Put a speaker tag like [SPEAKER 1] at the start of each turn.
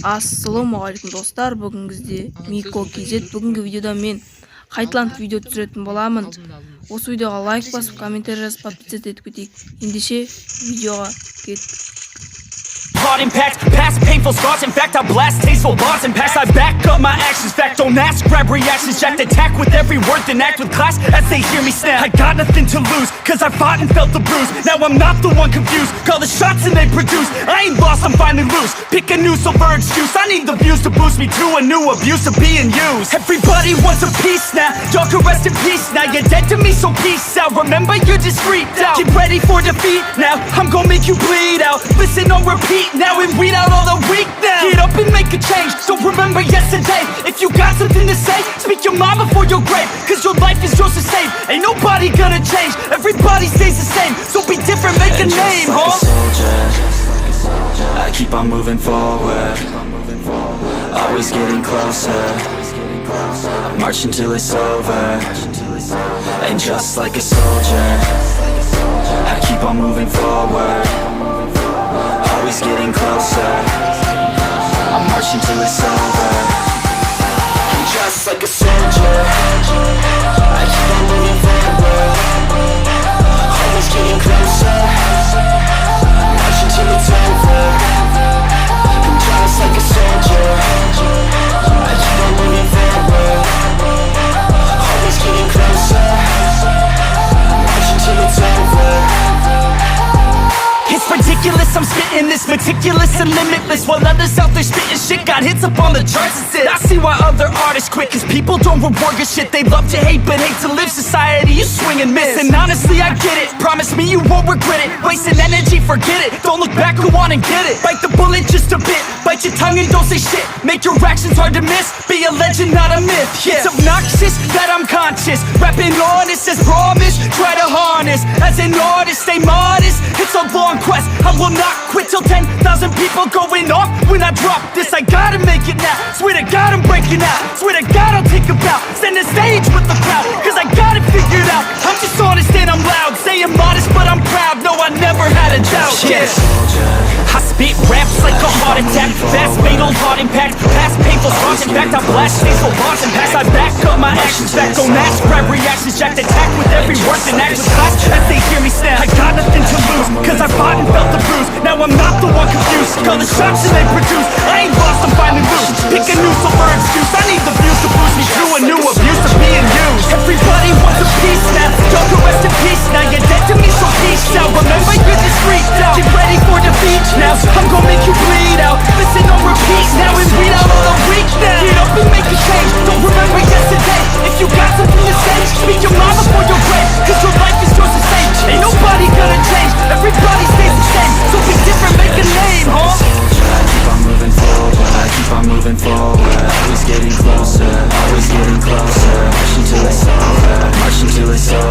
[SPEAKER 1] Ассалаумағалейкум достар, бүгінгізде Мико KZ. Бүгінгі видеода мен қайталанып видео түсіретін боламын. Осы видеоға лайк басып, комментарий жазып, подписаться етіп кетейік. Ендеше видеоға кеттік.
[SPEAKER 2] Hard impact, past painful scars. In fact, I blast tasteful bars and pass. I back up my actions. Fact, don't ask, grab reactions. Jacked attack with every word, then act with class as they hear me snap. I got nothing to lose, cause I fought and felt the bruise. Now I'm not the one confused. Call the shots and they produce. I ain't lost, I'm finally loose. Pick a new silver excuse. I need the views to boost me to a new abuse of being used. Everybody wants a piece now. Y'all can rest in peace now. You're dead to me, so peace out. Remember, you're just freaked out. Get ready for defeat now. I'm gonna make you bleed out. Listen on repeat now and weed out all the weak now. Get up and make a change. Don't remember yesterday. If you got something to say, speak your mind before your grave. Cause your life is yours to save. Ain't nobody gonna change. Everybody stays the same. So be different, make a name,
[SPEAKER 3] like a soldier, I keep on moving forward. Always getting closer. I march until it's over. And just like a soldier, I keep on moving forward. Always getting closer. I march until it's over. And just like a soldier, I keep on moving forward. Always getting closer. I march until it's over. And just like a soldier, I keep on moving forward. Always getting closer. I march until it's over.
[SPEAKER 2] It's ridiculous, I'm spitting this meticulous and limitless. While others out there spitting shit got hits up on the charts and shit. I see why other artists quit, cause people don't reward your shit. They love to hate but hate to live. Society, you swing and miss. And honestly, I get it. Promise me you won't regret it. Wasting energy, forget it. Don't look back, go on and get it. Bite the bullet just a bit. Bite your tongue and don't say shit. Make your actions hard to miss. Be a legend, not a myth. Yeah. It's obnoxious that I'm conscious. Rapping honest as promise. Try to harness. As an artist, stay modest. It's a long quest. I will not quit till 10,000 people going off when I drop this. I gotta make it now. Swear to God I'm breaking out. Swear to God I'll take a bow. Stand the stage with the crowd, cause I got it figured out. I'm just honest and I'm loud. Saying modest but I'm proud. No, I never had a doubt. Yeah. I spit raps like a heart attack. Fast, fatal, hard impact. Past painful scars. In fact, I blast tasteful bars and pass. I back up my actions. Fact, don't ask, grab reactions. Jacked attack with every word and act with class as they hear me snap. I got nothing to lose, cause I fought and felt the bruise. Now I'm not the one confused. Call the shots and they produce. I ain't lost, I'm finally loose. Pick a new silver excuse. I need the views to boost me to a new abuse of being used. Everybody wants a piece now. Y'all can rest in peace now. You're dead to me, so peace out. Remember, you're just freaked out. Get ready for defeat now. I'm gonna make you bleed out. Listen on repeat now and weed out all the weak now. Get up and make a change. Don't remember yesterday. If you got something to say, speak your mind before your grave. Cause your life is yours to save. Ain't nobody gonna change. Everybody stays the same. So be different, make a name, huh?
[SPEAKER 3] I keep on moving forward. I keep on moving forward. Always getting closer. Always getting closer. March until it's over. March until it's over.